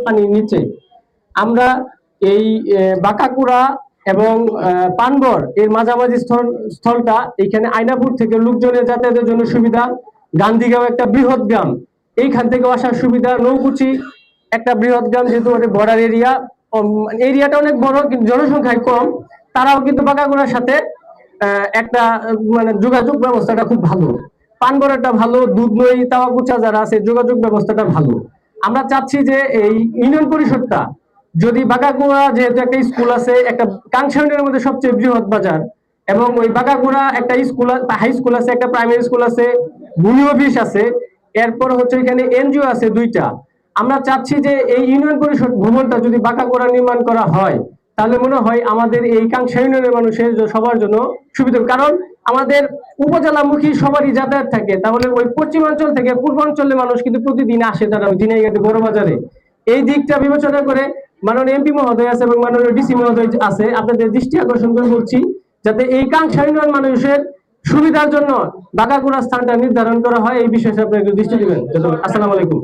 পানির নিচে। আমরা এই বাঁকাকুড়া এবং পানবর এর মাঝামাঝি স্থলটা, এখানে আয়নাপুর থেকে লোকজনের যাতায়াতের জন্য সুবিধা। গান্ধীগাঁও একটা বৃহৎ গ্রাম, এইখান থেকে আসার সুবিধা। নৌকুচি একটা বৃহৎ গ্রাম, যেহেতু বর্ডার এরিয়া, এরিয়াটা অনেক বড় কিন্তু জনসংখ্যায় কম। তারাও কিন্তু বাঁকাকুড়ার সাথে একটা মানে যোগাযোগ ব্যবস্থাটা খুব ভালো। পানবরটা ভালো, দুধনই তাওয়াকুচা যারা আছে যোগাযোগ ব্যবস্থাটা ভালো। আমরা চাচ্ছি যে এই ইউনিয়ন পরিষদটা যদি বাঁকাকুড়া, যেহেতু একটা স্কুল আছে, একটা কাংশা ইউনিয়নের মধ্যে সবচেয়ে বৃহৎ বাজার, এবং ওই বাঁকাকুড়া একটা স্কুল, হাই স্কুল আছে, একটা প্রাইমারি স্কুল আছে, ভূমি অফিস আছে, এরপর হচ্ছে এখানে এনজিও আছে 2টা। আমরা চাচ্ছি যে এই ইউনিয়ন পরিষদ ভবনটা যদি বাঁকাকুড়া নির্মাণ করা হয়, তাহলে মনে হয় আমাদের এই কাংশা ইউনিয়নের মানুষের সবার জন্য সুবিধা। কারণ আমাদের উপজেলামুখী সবারই যাতায়াত থাকে, তাহলে ওই পশ্চিমাঞ্চল থেকে পূর্বাঞ্চলের মানুষ কিন্তু প্রতিদিন আসে তারা ঝিনাইগাতি বড় বাজারে। এই দিকটা বিবেচনা করে মাননীয় এমপি মহোদয় আছে এবং মাননীয় ডিসি মহোদয় আছে, আপনাদের দৃষ্টি আকর্ষণ করে বলছি যাতে এই কাংশা ইউনিয়ন মানুষের সুবিধার জন্য বাঁকাকুড়া স্থানটা নির্ধারণ করা হয়। এই বিষয়ে আপনি একটু দৃষ্টি দিবেন। আসসালামু আলাইকুম।